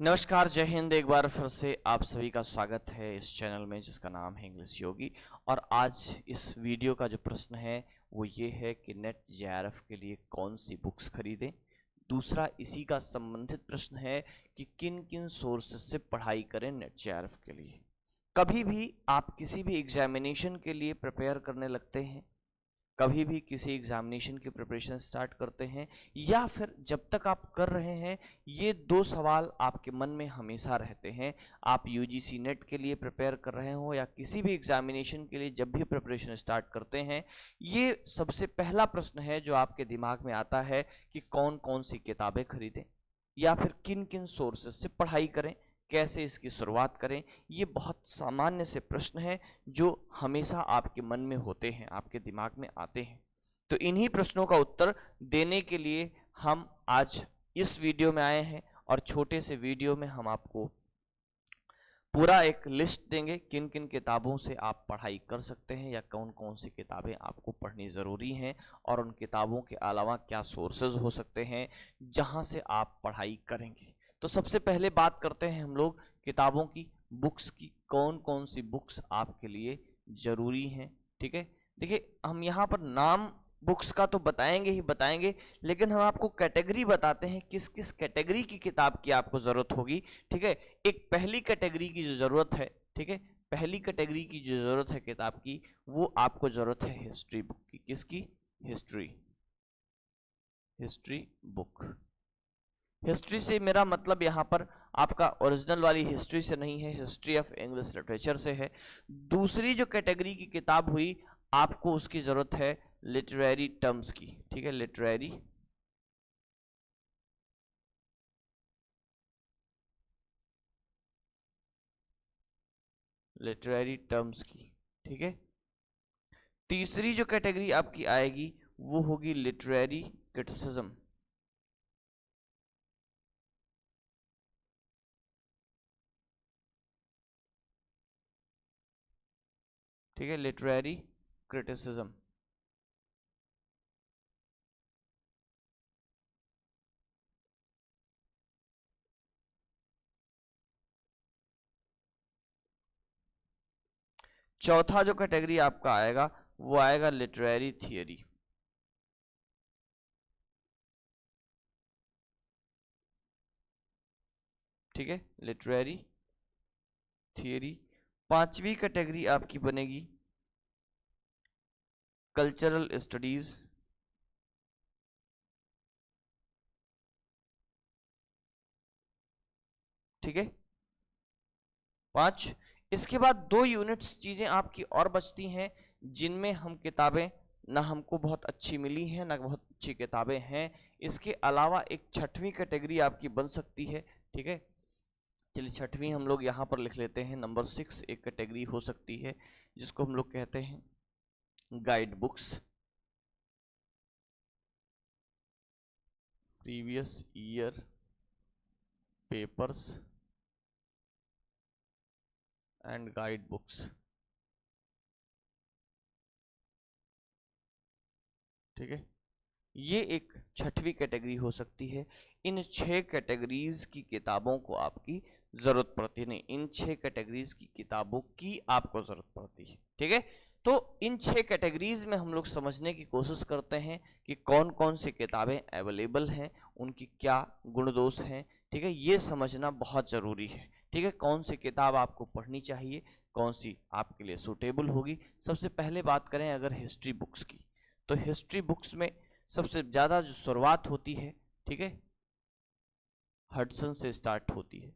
नमस्कार, जय हिंद। एक बार फिर से आप सभी का स्वागत है इस चैनल में जिसका नाम है इंग्लिश योगी। और आज इस वीडियो का जो प्रश्न है वो ये है कि नेट जेआरएफ के लिए कौन सी बुक्स खरीदें। दूसरा इसी का संबंधित प्रश्न है कि किन किन सोर्सेस से पढ़ाई करें नेट जेआरएफ के लिए। कभी भी आप किसी भी एग्जामिनेशन के लिए प्रिपेयर करने लगते हैं, कभी भी किसी एग्जामिनेशन की प्रिपरेशन स्टार्ट करते हैं, या फिर जब तक आप कर रहे हैं, ये दो सवाल आपके मन में हमेशा रहते हैं। आप यूजीसी नेट के लिए प्रिपेयर कर रहे हो या किसी भी एग्जामिनेशन के लिए जब भी प्रिपरेशन स्टार्ट करते हैं, ये सबसे पहला प्रश्न है जो आपके दिमाग में आता है कि कौन कौन सी किताबें खरीदें या फिर किन किन सोर्सेस से पढ़ाई करें, कैसे इसकी शुरुआत करें। ये बहुत सामान्य से प्रश्न है जो हमेशा आपके मन में होते हैं, आपके दिमाग में आते हैं। तो इन्हीं प्रश्नों का उत्तर देने के लिए हम आज इस वीडियो में आए हैं, और छोटे से वीडियो में हम आपको पूरा एक लिस्ट देंगे किन किन किताबों से आप पढ़ाई कर सकते हैं या कौन कौन सी किताबें आपको पढ़नी ज़रूरी हैं, और उन किताबों के अलावा क्या सोर्सेज हो सकते हैं जहां से आप पढ़ाई करेंगे। तो सबसे पहले बात करते हैं हम लोग किताबों की, बुक्स की। कौन कौन सी बुक्स आपके लिए ज़रूरी हैं, ठीक है। देखिए, हम यहाँ पर नाम बुक्स का तो बताएंगे ही बताएंगे, लेकिन हम आपको कैटेगरी बताते हैं किस किस कैटेगरी की किताब की आपको ज़रूरत होगी, ठीक है। एक पहली कैटेगरी की जो ज़रूरत है, ठीक है, पहली कैटेगरी की जो ज़रूरत है किताब की, वो आपको ज़रूरत है हिस्ट्री बुक की। किसकी? हिस्ट्री। History book. हिस्ट्री से मेरा मतलब यहाँ पर आपका ओरिजिनल वाली हिस्ट्री से नहीं है, हिस्ट्री ऑफ इंग्लिश लिटरेचर से है। दूसरी जो कैटेगरी की किताब हुई, आपको उसकी ज़रूरत है लिटरेरी टर्म्स की, ठीक है, लिटरेरी लिटरेरी टर्म्स की, ठीक है। तीसरी जो कैटेगरी आपकी आएगी वो होगी लिटरेरी क्रिटिसिज्म, ठीक है, लिटरेरी क्रिटिसिज्म। चौथा जो कैटेगरी आपका आएगा वो आएगा लिटरेरी थियरी, ठीक है, लिटरेरी थियरी। पांचवी कैटेगरी आपकी बनेगी कल्चरल स्टडीज, ठीक है, 5। इसके बाद 2 यूनिट्स चीजें आपकी और बचती हैं जिनमें हम किताबें ना हमको बहुत अच्छी मिली हैं ना बहुत अच्छी किताबें हैं। इसके अलावा एक छठवीं कैटेगरी आपकी बन सकती है, ठीक है। चलिए, छठवीं हम लोग यहाँ पर लिख लेते हैं, नंबर 6 एक कैटेगरी हो सकती है जिसको हम लोग कहते हैं guide books, previous year papers and guide books, ठीक है। ये एक छठवीं कैटेगरी हो सकती है। इन 6 कैटेगरीज की किताबों को आपकी जरूरत पड़ती है, नहीं, इन 6 कैटेगरीज की किताबों की आपको जरूरत पड़ती है, ठीक है। तो इन 6 कैटेगरीज में हम लोग समझने की कोशिश करते हैं कि कौन कौन सी किताबें अवेलेबल हैं, उनकी क्या गुण दोष हैं, ठीक है। ये समझना बहुत ज़रूरी है, ठीक है। कौन सी किताब आपको पढ़नी चाहिए, कौन सी आपके लिए सूटेबल होगी। सबसे पहले बात करें अगर हिस्ट्री बुक्स की, तो हिस्ट्री बुक्स में सबसे ज़्यादा जो शुरुआत होती है, ठीक है, हडसन से स्टार्ट होती है,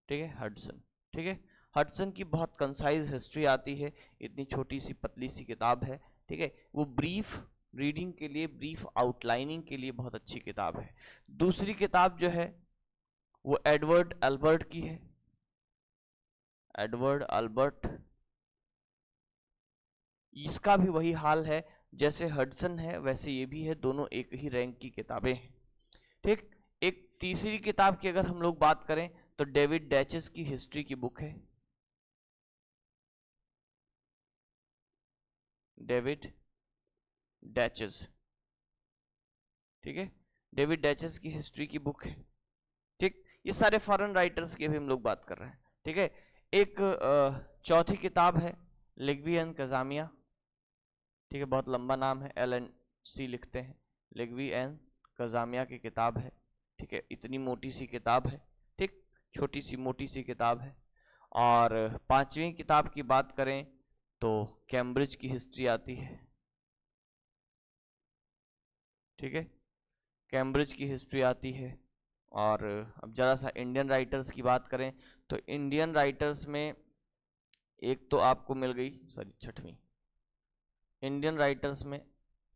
ठीक है, हडसन, ठीक है। हडसन की बहुत कंसाइज हिस्ट्री आती है, इतनी छोटी सी पतली सी किताब है, ठीक है। वो ब्रीफ रीडिंग के लिए, ब्रीफ आउटलाइनिंग के लिए बहुत अच्छी किताब है। दूसरी किताब जो है वो एडवर्ड अल्बर्ट की है, एडवर्ड अल्बर्ट। इसका भी वही हाल है, जैसे हडसन है वैसे ये भी है, दोनों एक ही रैंक की किताबें हैं, ठीक। एक तीसरी किताब की अगर हम लोग बात करें तो डेविड डैचेस की हिस्ट्री की बुक है, डेविड डैचेस, ठीक है, डेविड डैचेस की हिस्ट्री की बुक है, ठीक। ये सारे फॉरेन राइटर्स की भी हम लोग बात कर रहे हैं, ठीक है। एक चौथी किताब है लिग्वी एंड कजामिया, ठीक है, बहुत लंबा नाम है, LNC लिखते हैं, लिग्वी एंड कजामिया की किताब है, ठीक है, इतनी मोटी सी किताब है, ठीक, छोटी सी मोटी सी किताब है। और पांचवी किताब की बात करें तो कैम्ब्रिज की हिस्ट्री आती है, ठीक है, कैम्ब्रिज की हिस्ट्री आती है। और अब जरा सा इंडियन राइटर्स की बात करें तो इंडियन राइटर्स में एक तो आपको मिल गई, सॉरी छठवीं, इंडियन राइटर्स में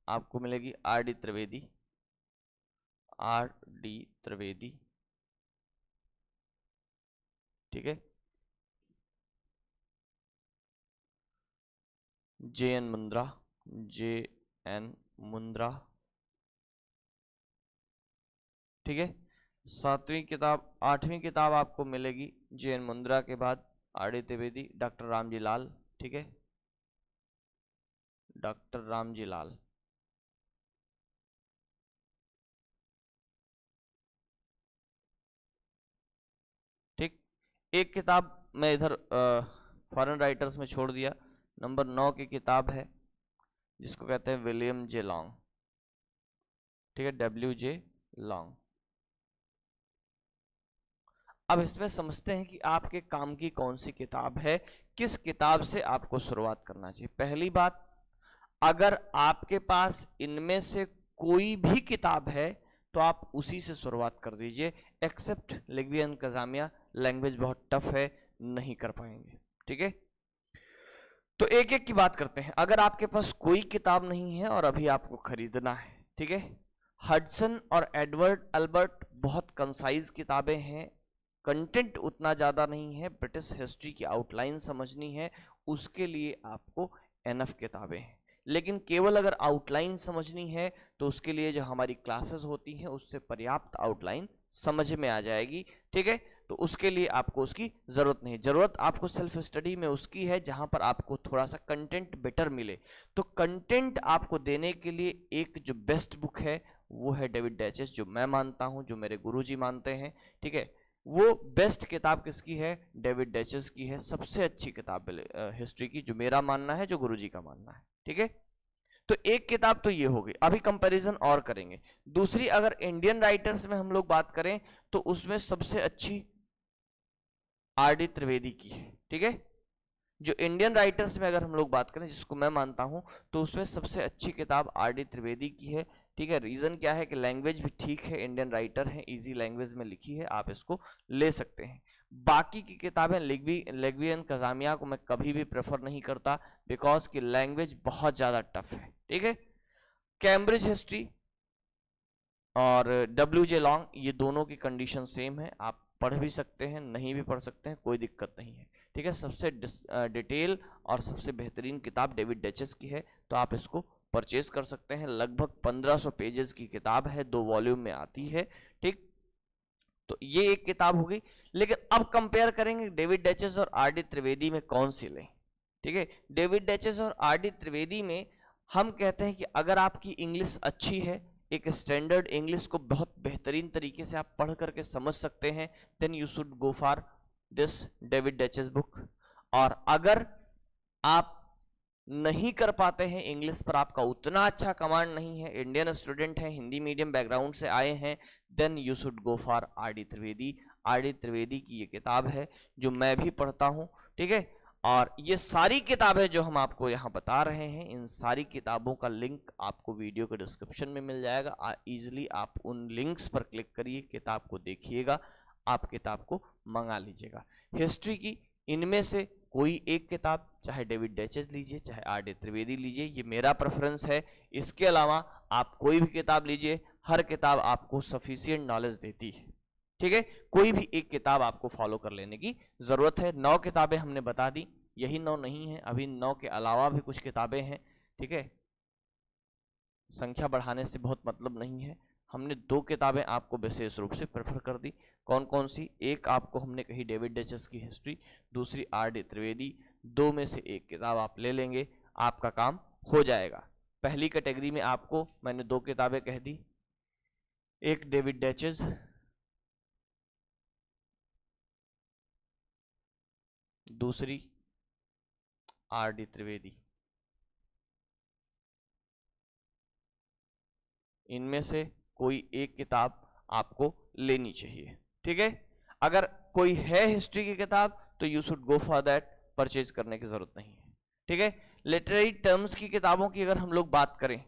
आपको मिलेगी RD त्रिवेदी, RD त्रिवेदी, ठीक है, JN मुंद्रा, JN मुंद्रा, ठीक है। सातवीं किताब, आठवीं किताब आपको मिलेगी JN मुंद्रा के बाद RD त्रिवेदी, डॉक्टर रामजी लाल, ठीक है, डॉक्टर रामजी लाल, ठीक। एक किताब मैं इधर फॉरेन राइटर्स में छोड़ दिया, नंबर 9 की किताब है जिसको कहते हैं विलियम जे लॉन्ग, ठीक है, WJ लॉन्ग। अब इसमें समझते हैं कि आपके काम की कौन सी किताब है, किस किताब से आपको शुरुआत करना चाहिए। पहली बात, अगर आपके पास इनमें से कोई भी किताब है तो आप उसी से शुरुआत कर दीजिए, एक्सेप्ट लिग्वी एंड कजामिया, लैंग्वेज बहुत टफ है, नहीं कर पाएंगे, ठीक है। तो एक एक की बात करते हैं। अगर आपके पास कोई किताब नहीं है और अभी आपको खरीदना है, ठीक है, हडसन और एडवर्ड अल्बर्ट बहुत कंसाइज किताबें हैं, कंटेंट उतना ज़्यादा नहीं है, ब्रिटिश हिस्ट्री की आउटलाइन समझनी है उसके लिए आपको एनफ किताबें हैं। लेकिन केवल अगर आउटलाइन समझनी है तो उसके लिए जो हमारी क्लासेस होती हैं उससे पर्याप्त आउटलाइन समझ में आ जाएगी, ठीक है। तो उसके लिए आपको उसकी ज़रूरत नहीं, ज़रूरत आपको सेल्फ स्टडी में उसकी है जहां पर आपको थोड़ा सा कंटेंट बेटर मिले। तो कंटेंट आपको देने के लिए एक जो बेस्ट बुक है वो है डेविड डैचेस, जो मैं मानता हूं, जो मेरे गुरुजी मानते हैं, ठीक है। वो बेस्ट किताब किसकी है? डेविड डैचेस की है, सबसे अच्छी किताब हिस्ट्री की, जो मेरा मानना है, जो गुरुजी का मानना है, ठीक है। तो एक किताब तो ये हो गई, अभी कंपैरिजन और करेंगे। दूसरी, अगर इंडियन राइटर्स में हम लोग बात करें तो उसमें सबसे अच्छी RD त्रिवेदी की है, ठीक है। जो इंडियन राइटर्स में अगर हम लोग बात करें, जिसको मैं मानता हूं, तो उसमें सबसे अच्छी किताब RD त्रिवेदी की है, ठीक है। रीजन क्या है कि लैंग्वेज भी ठीक है, इंडियन राइटर है, इजी लैंग्वेज में लिखी है, आप इसको ले सकते हैं। बाकी की किताबें लिग्वी एंड कजामिया को मैं कभी भी प्रेफर नहीं करता, बिकॉज की लैंग्वेज बहुत ज्यादा टफ है, ठीक है। कैम्ब्रिज हिस्ट्री और WJ लॉन्ग, ये दोनों की कंडीशन सेम है, आप पढ़ भी सकते हैं, नहीं भी पढ़ सकते हैं, कोई दिक्कत नहीं है, ठीक है। सबसे डिटेल और सबसे बेहतरीन किताब डेविड डैचेस की है, तो आप इसको परचेज कर सकते हैं। लगभग 1500 पेजेस की किताब है, 2 वॉल्यूम में आती है, ठीक। तो ये एक किताब हो गई। लेकिन अब कंपेयर करेंगे डेविड डैचेस और RD त्रिवेदी में कौन सी लें, ठीक है। डेविड डैचेस और RD त्रिवेदी में हम कहते हैं कि अगर आपकी इंग्लिश अच्छी है, एक स्टैंडर्ड इंग्लिश को बहुत बेहतरीन तरीके से आप पढ़ करके समझ सकते हैं, then you should go for this David Daiches book. और अगर आप नहीं कर पाते हैं, इंग्लिश पर आपका उतना अच्छा कमांड नहीं है, इंडियन स्टूडेंट हैं, हिंदी मीडियम बैकग्राउंड से आए हैं, then you should go for RD Trivedi. RD Trivedi की ये किताब है जो मैं भी पढ़ता हूं, ठीक है। और ये सारी किताबें जो हम आपको यहाँ बता रहे हैं, इन सारी किताबों का लिंक आपको वीडियो के डिस्क्रिप्शन में मिल जाएगा। इजीली आप उन लिंक्स पर क्लिक करिए, किताब को देखिएगा, आप किताब को मंगा लीजिएगा। हिस्ट्री की इनमें से कोई एक किताब, चाहे डेविड डैचेस लीजिए, चाहे RD त्रिवेदी लीजिए, ये मेरा प्रेफरेंस है। इसके अलावा आप कोई भी किताब लीजिए, हर किताब आपको सफिशिएंट नॉलेज देती है, ठीक है। कोई भी एक किताब आपको फॉलो कर लेने की जरूरत है। 9 किताबें हमने बता दी, यही 9 नहीं है, अभी 9 के अलावा भी कुछ किताबें हैं, ठीक है। संख्या बढ़ाने से बहुत मतलब नहीं है। हमने 2 किताबें आपको विशेष रूप से प्रेफर कर दी। कौन कौन सी? एक आपको हमने कही डेविड डैचेस की हिस्ट्री, दूसरी RD त्रिवेदी। 2 में से एक किताब आप ले लेंगे, आपका काम हो जाएगा। पहली कैटेगरी में आपको मैंने 2 किताबें कह दी, एक डेविड डैचेस, दूसरी RD त्रिवेदी। इनमें से कोई एक किताब आपको लेनी चाहिए, ठीक है। अगर कोई है हिस्ट्री की किताब तो you should go for that, purchase करने की जरूरत नहीं है, ठीक है। लिटरेरी टर्म्स की किताबों की अगर हम लोग बात करें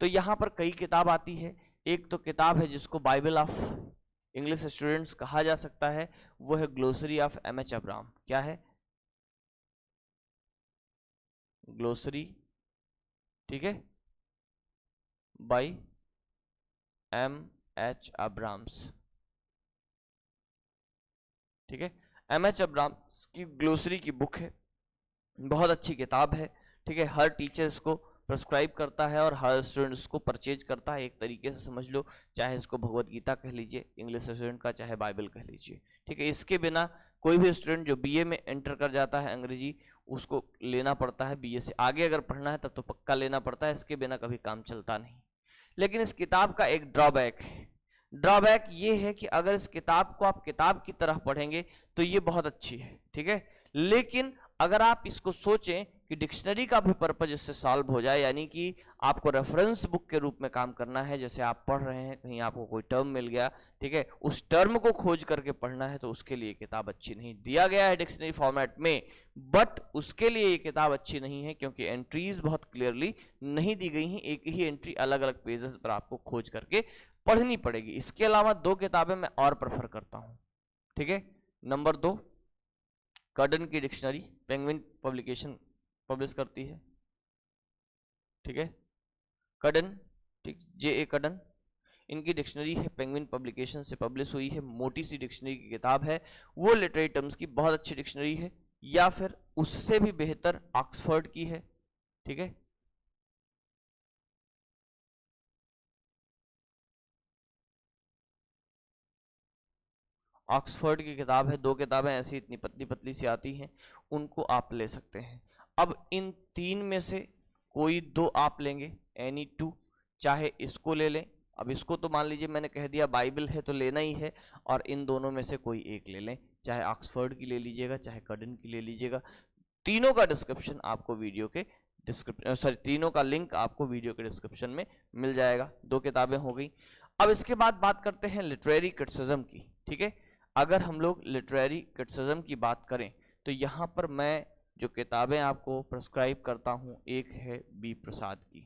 तो यहां पर कई किताब आती है। एक तो किताब है जिसको बाइबल ऑफ इंग्लिश स्टूडेंट्स कहा जा सकता है, वो है ग्लोसरी ऑफ MH अब्राहम। क्या है? ग्लोसरी, ठीक है, बाई MH अब्राम्स, ठीक है। MH अब्राम्स की ग्लोसरी की बुक है, बहुत अच्छी किताब है, ठीक है। हर टीचर इसको प्रेस्क्राइब करता है और हर स्टूडेंट इसको परचेज करता है। एक तरीके से समझ लो, चाहे इसको भगवत गीता कह लीजिए इंग्लिश स्टूडेंट का, चाहे बाइबल कह लीजिए, ठीक है। इसके बिना कोई भी स्टूडेंट जो BA में एंटर कर जाता है अंग्रेजी, उसको लेना पड़ता है। BA से आगे अगर पढ़ना है तब तो पक्का लेना पड़ता है, इसके बिना कभी काम चलता नहीं। लेकिन इस किताब का एक ड्रॉबैक है। ड्रॉबैक ये है कि अगर इस किताब को आप किताब की तरह पढ़ेंगे तो ये बहुत अच्छी है, ठीक है। लेकिन अगर आप इसको सोचें कि डिक्शनरी का भी पर्पज इससे सॉल्व हो जाए, यानी कि आपको रेफरेंस बुक के रूप में काम करना है, जैसे आप पढ़ रहे हैं, कहीं आपको कोई टर्म मिल गया, ठीक है, उस टर्म को खोज करके पढ़ना है, तो उसके लिए किताब अच्छी नहीं। दिया गया है डिक्शनरी फॉर्मेट में, बट उसके लिए ये किताब अच्छी नहीं है क्योंकि एंट्रीज बहुत क्लियरली नहीं दी गई हैं। एक ही एंट्री अलग अलग पेजेस पर आपको खोज करके पढ़नी पड़ेगी। इसके अलावा दो किताबें मैं और प्रेफर करता हूं, ठीक है। नंबर 2, कर्डन की डिक्शनरी, पेंगुइन पब्लिकेशन पब्लिश करती है, ठीक है। कर्डन, ठीक, JA कर्डन, इनकी डिक्शनरी है, पेंगुइन पब्लिकेशन से पब्लिश हुई है, मोटी सी डिक्शनरी की किताब है। वो लिटरेरी टर्म्स की बहुत अच्छी डिक्शनरी है, या फिर उससे भी बेहतर ऑक्सफोर्ड की है, ठीक है। ऑक्सफोर्ड की किताब है, दो किताबें ऐसी इतनी पतली पतली सी आती हैं, उनको आप ले सकते हैं। अब इन तीन में से कोई दो आप लेंगे, एनी टू, चाहे इसको ले लें। अब इसको तो मान लीजिए मैंने कह दिया बाइबल है तो लेना ही है, और इन दोनों में से कोई एक ले लें, चाहे ऑक्सफोर्ड की ले लीजिएगा, चाहे कर्डन की ले लीजिएगा। तीनों का डिस्क्रिप्शन आपको वीडियो के डिस्क्रिप्शन, सॉरी, तीनों का लिंक आपको वीडियो के डिस्क्रिप्शन में मिल जाएगा। दो किताबें हो गई। अब इसके बाद बात करते हैं लिटरेरी क्रिटिसिज्म की, ठीक है। अगर हम लोग लिटरेरी क्रिटिसिज्म की बात करें तो यहाँ पर मैं जो किताबें आपको प्रेस्क्राइब करता हूँ, एक है बी प्रसाद की,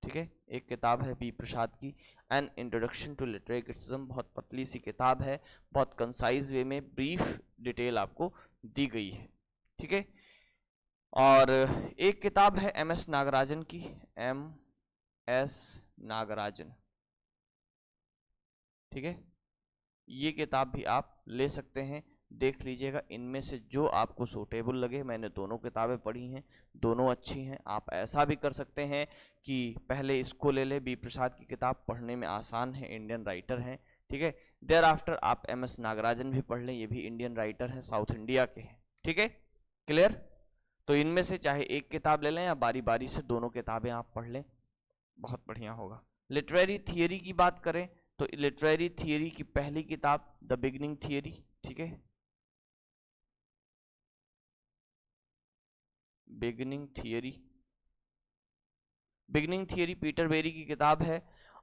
ठीक है। एक किताब है बी प्रसाद की, an introduction to literary criticism. बहुत पतली सी किताब है, बहुत कंसाइज वे में ब्रीफ डिटेल आपको दी गई है, ठीक है। और एक किताब है MS नागराजन की, MS नागराजन, ठीक है। ये किताब भी आप ले सकते हैं, देख लीजिएगा इनमें से जो आपको सूटेबल लगे। मैंने दोनों किताबें पढ़ी हैं, दोनों अच्छी हैं। आप ऐसा भी कर सकते हैं कि पहले इसको ले ले, बी प्रसाद की किताब पढ़ने में आसान है, इंडियन राइटर हैं, ठीक है। देयर आफ्टर आप MS नागराजन भी पढ़ लें, ये भी इंडियन राइटर हैं, साउथ इंडिया के हैं, ठीक है। क्लियर? तो इनमें से चाहे एक किताब ले लें या बारी बारी से दोनों किताबें आप पढ़ लें, बहुत बढ़िया होगा। लिटरेरी थियरी की बात करें तो लिटरेरी थियरी की पहली किताब द बिगनिंग थियरी, ठीक है, beginning theory. Beginning theory Peter Barry की किताब है,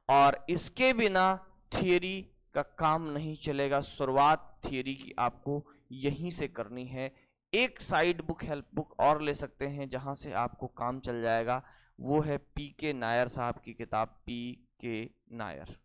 और इसके बिना थियरी का काम नहीं चलेगा। शुरुआत थियरी की आपको यहीं से करनी है। एक साइड बुक, हेल्प बुक और ले सकते हैं जहां से आपको काम चल जाएगा, वो है PK नायर साहब की किताब। PK नायर,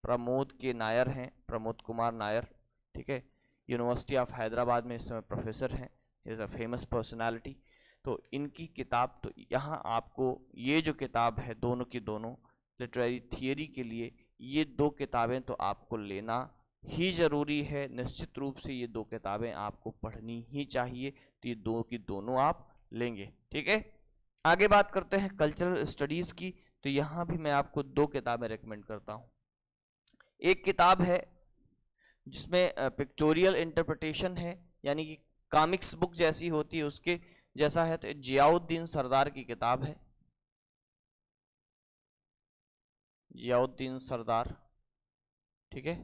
प्रमोद के नायर हैं, प्रमोद कुमार नायर, ठीक है। यूनिवर्सिटी ऑफ हैदराबाद में इस समय प्रोफेसर हैं, इज अ फेमस पर्सनालिटी। तो इनकी किताब, तो यहाँ आपको ये जो किताब है, दोनों की दोनों लिटरेरी थियरी के लिए, ये दो किताबें तो आपको लेना ही जरूरी है। निश्चित रूप से ये दो किताबें आपको पढ़नी ही चाहिए, तो ये दो की दोनों आप लेंगे, ठीक है। आगे बात करते हैं कल्चरल स्टडीज की, तो यहाँ भी मैं आपको दो किताबें रेकमेंड करता हूँ। एक किताब है जिसमें पिक्टोरियल इंटरप्रिटेशन है, यानी कि कॉमिक्स बुक जैसी होती है उसके जैसा है, तो जियाउद्दीन सरदार की किताब है, जियाउद्दीन सरदार, ठीक है।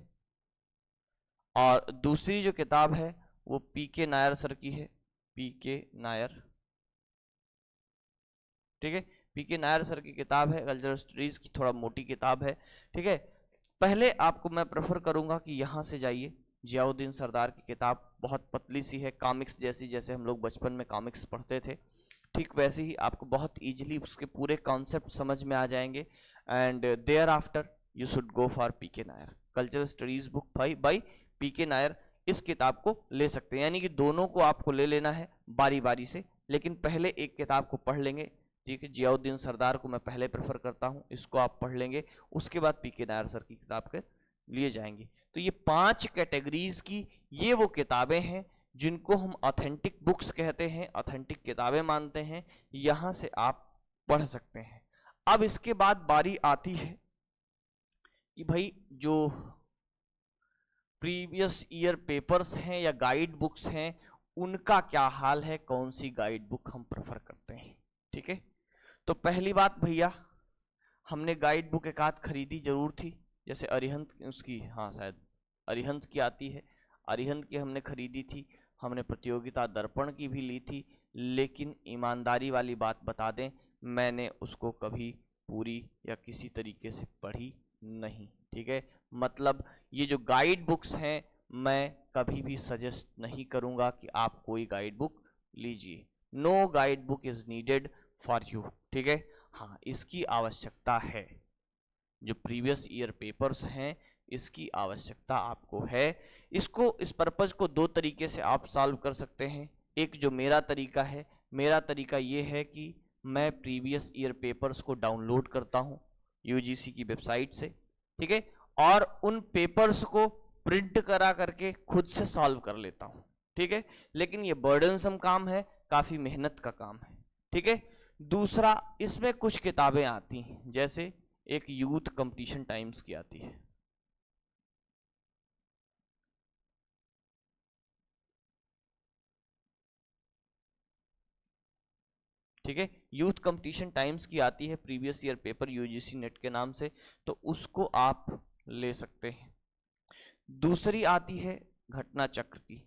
और दूसरी जो किताब है वो पीके नायर सर की है, पीके नायर, ठीक है। पीके नायर सर की किताब है, कल्चरल स्टडीज की, थोड़ा मोटी किताब है, ठीक है। पहले आपको मैं प्रेफर करूंगा कि यहाँ से जाइए, जियाउद्दीन सरदार की किताब बहुत पतली सी है, कॉमिक्स जैसी, जैसे हम लोग बचपन में कॉमिक्स पढ़ते थे, ठीक वैसे ही आपको बहुत इजीली उसके पूरे कॉन्सेप्ट समझ में आ जाएंगे। And thereafter you should go for PK Nair, cultural studies book by PK Nair. इस किताब को ले सकते हैं, यानी कि दोनों को आपको ले लेना है बारी बारी से, लेकिन पहले एक किताब को पढ़ लेंगे, ठीक है। जियाउद्दीन सरदार को मैं पहले प्रेफर करता हूं, इसको आप पढ़ लेंगे, उसके बाद पीके नायर सर की किताब के लिए जाएंगे। तो ये 5 कैटेगरीज की ये वो किताबें हैं जिनको हम ऑथेंटिक बुक्स कहते हैं, ऑथेंटिक किताबें मानते हैं, यहां से आप पढ़ सकते हैं। अब इसके बाद बारी आती है कि भाई जो प्रीवियस ईयर पेपर्स हैं या गाइड बुक्स हैं उनका क्या हाल है, कौन सी गाइड बुक हम प्रेफर करते हैं, ठीक है। तो पहली बात भैया, हमने गाइड बुक एक आध खरीदी जरूर थी, जैसे अरिहंत उसकी, हाँ शायद अरिहंत की आती है, अरिहंत की हमने खरीदी थी, हमने प्रतियोगिता दर्पण की भी ली थी, लेकिन ईमानदारी वाली बात बता दें, मैंने उसको कभी पूरी या किसी तरीके से पढ़ी नहीं, ठीक है। मतलब ये जो गाइड बुक्स हैं मैं कभी भी सजेस्ट नहीं करूंगा कि आप कोई गाइड बुक लीजिए, no guide book is needed for you, ठीक है। हाँ, इसकी आवश्यकता है, जो प्रीवियस ईयर पेपर्स हैं इसकी आवश्यकता आपको है। इसको, इस पर्पज को 2 तरीके से आप सॉल्व कर सकते हैं। एक जो मेरा तरीका है, मेरा तरीका ये है कि मैं प्रीवियस ईयर पेपर्स को डाउनलोड करता हूं यूजीसी की वेबसाइट से, ठीक है, और उन पेपर्स को प्रिंट करा करके खुद से सॉल्व कर लेता हूं, ठीक है। लेकिन ये बर्डनसम काम है, काफी मेहनत का काम है, ठीक है। दूसरा, इसमें कुछ किताबें आती हैं, जैसे एक यूथ कंपटीशन टाइम्स की आती है, ठीक है। यूथ कंपटीशन टाइम्स की आती है previous year paper UGC net के नाम से, तो उसको आप ले सकते हैं। दूसरी आती है घटना चक्र की,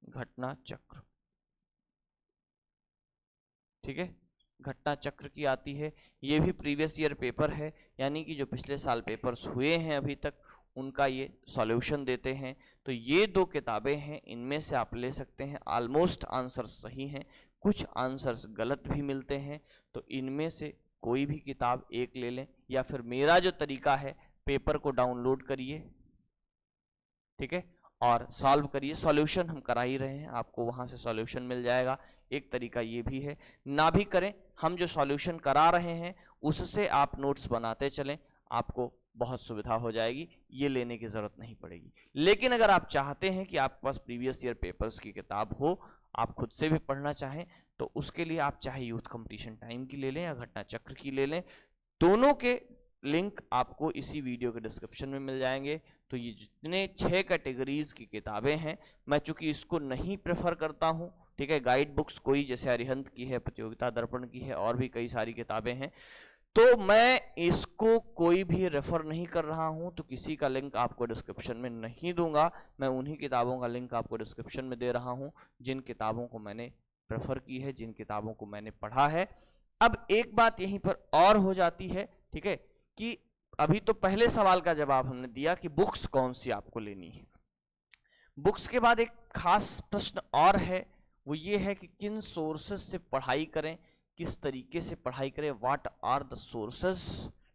घटना चक्र, ठीक है, घटना चक्र की आती है, ये भी प्रीवियस ईयर पेपर है, यानी कि जो पिछले साल पेपर्स हुए हैं अभी तक उनका ये सॉल्यूशन देते हैं। तो ये 2 किताबें हैं, इनमें से आप ले सकते हैं। ऑलमोस्ट आंसर्स सही हैं, कुछ आंसर्स गलत भी मिलते हैं, तो इनमें से कोई भी किताब एक ले लें, या फिर मेरा जो तरीका है, पेपर को डाउनलोड करिए, ठीक है, और सॉल्व करिए, सॉल्यूशन हम करा ही रहे हैं, आपको वहां से सॉल्यूशन मिल जाएगा। एक तरीका ये भी है, ना भी करें, हम जो सॉल्यूशन करा रहे हैं उससे आप नोट्स बनाते चलें, आपको बहुत सुविधा हो जाएगी, ये लेने की जरूरत नहीं पड़ेगी। लेकिन अगर आप चाहते हैं कि आपके पास प्रीवियस ईयर पेपर्स की किताब हो, आप खुद से भी पढ़ना चाहें, तो उसके लिए आप चाहे यूथ कंपटीशन टाइम की ले लें या घटना चक्र की ले लें, दोनों के लिंक आपको इसी वीडियो के डिस्क्रिप्शन में मिल जाएंगे। तो ये जितने 6 कैटेगरीज की किताबें हैं, मैं चूंकि इसको नहीं प्रेफर करता हूं, ठीक है, गाइड बुक्स कोई जैसे अरिहंत की है, प्रतियोगिता दर्पण की है, और भी कई सारी किताबें हैं, तो मैं इसको कोई भी रेफर नहीं कर रहा हूं, तो किसी का लिंक आपको डिस्क्रिप्शन में नहीं दूंगा, मैं उन्हीं किताबों का लिंक आपको डिस्क्रिप्शन में दे रहा हूं जिन किताबों को मैंने प्रेफर की है, जिन किताबों को मैंने पढ़ा है। अब एक बात यहीं पर और हो जाती है, ठीक है, कि अभी तो पहले सवाल का जवाब हमने दिया कि बुक्स कौन सी आपको लेनी है। बुक्स के बाद एक खास प्रश्न और है, वो ये है कि किन सोर्सेस से पढ़ाई करें, किस तरीके से पढ़ाई करें, व्हाट आर द सोर्सेस,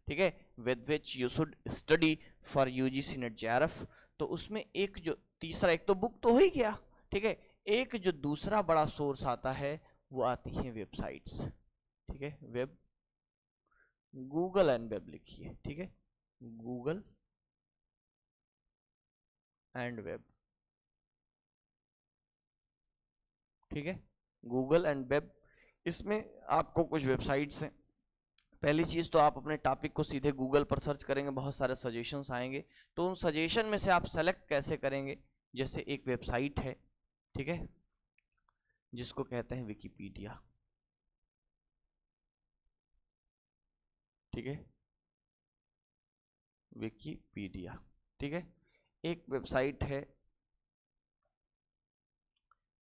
ठीक है, with which you should study for UGC net JRF. तो उसमें एक जो तीसरा, एक तो बुक तो हो ही गया, ठीक है, एक जो दूसरा बड़ा सोर्स आता है वो आती है वेबसाइट्स, ठीक है, वेब, गूगल एंड वेब लिखिए, ठीक है, गूगल एंड वेब, ठीक है, गूगल एंड वेब। इसमें आपको कुछ वेबसाइट्स हैं। पहली चीज तो आप अपने टॉपिक को सीधे गूगल पर सर्च करेंगे, बहुत सारे सजेशंस आएंगे, तो उन सजेशन में से आप सेलेक्ट कैसे करेंगे, जैसे एक वेबसाइट है, ठीक है, जिसको कहते हैं विकिपीडिया, ठीक है, विकिपीडिया, ठीक है। एक वेबसाइट है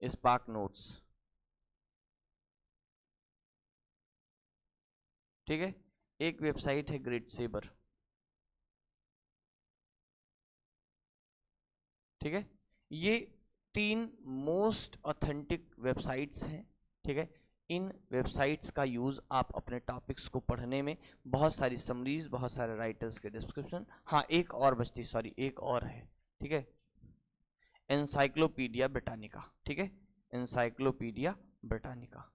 स्पार्क नोट्स, ठीक है। एक वेबसाइट है ग्रेड सेबर, ठीक है। ये 3 मोस्ट ऑथेंटिक वेबसाइट्स हैं, ठीक है। इन वेबसाइट्स का यूज़ आप अपने टॉपिक्स को पढ़ने में, बहुत सारी समरीज, बहुत सारे राइटर्स के डिस्क्रिप्शन, हाँ एक और बचती, सॉरी एक और है, ठीक है, एनसाइक्लोपीडिया ब्रिटानिका, ठीक है, एनसाइक्लोपीडिया ब्रिटानिका,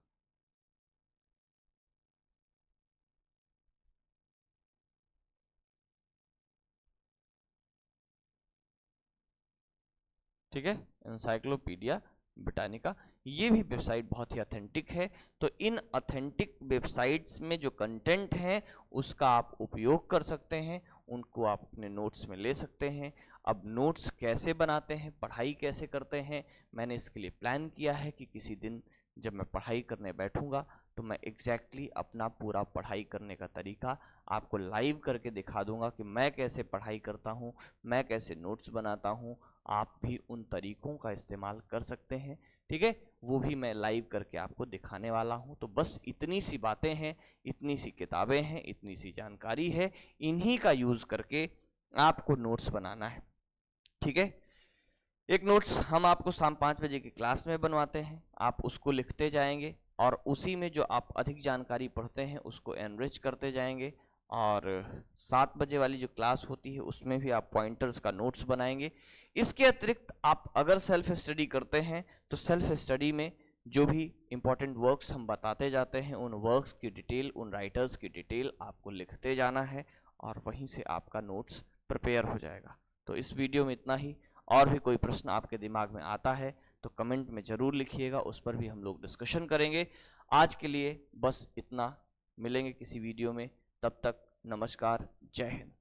ठीक है, एनसाइक्लोपीडिया ब्रिटानिका। ये भी वेबसाइट बहुत ही ऑथेंटिक है। तो इन ऑथेंटिक वेबसाइट्स में जो कंटेंट है उसका आप उपयोग कर सकते हैं, उनको आप अपने नोट्स में ले सकते हैं। अब नोट्स कैसे बनाते हैं, पढ़ाई कैसे करते हैं, मैंने इसके लिए प्लान किया है कि किसी दिन जब मैं पढ़ाई करने बैठूंगा तो मैं एग्जैक्टली अपना पूरा पढ़ाई करने का तरीका आपको लाइव करके दिखा दूंगा कि मैं कैसे पढ़ाई करता हूँ, मैं कैसे नोट्स बनाता हूँ। आप भी उन तरीकों का इस्तेमाल कर सकते हैं, ठीक है, वो भी मैं लाइव करके आपको दिखाने वाला हूँ। तो बस इतनी सी बातें हैं, इतनी सी किताबें हैं, इतनी सी जानकारी है, इन्हीं का यूज़ करके आपको नोट्स बनाना है, ठीक है। एक नोट्स हम आपको शाम 5 बजे की क्लास में बनवाते हैं, आप उसको लिखते जाएंगे और उसी में जो आप अधिक जानकारी पढ़ते हैं उसको एनरिच करते जाएंगे। और 7 बजे वाली जो क्लास होती है उसमें भी आप पॉइंटर्स का नोट्स बनाएंगे। इसके अतिरिक्त आप अगर सेल्फ स्टडी करते हैं तो सेल्फ स्टडी में जो भी इंपॉर्टेंट वर्क्स हम बताते जाते हैं उन वर्क्स की डिटेल, उन राइटर्स की डिटेल आपको लिखते जाना है और वहीं से आपका नोट्स प्रिपेयर हो जाएगा। तो इस वीडियो में इतना ही। और भी कोई प्रश्न आपके दिमाग में आता है तो कमेंट में ज़रूर लिखिएगा, उस पर भी हम लोग डिस्कशन करेंगे। आज के लिए बस इतना, मिलेंगे किसी वीडियो में, तब तक नमस्कार, जय हिंद।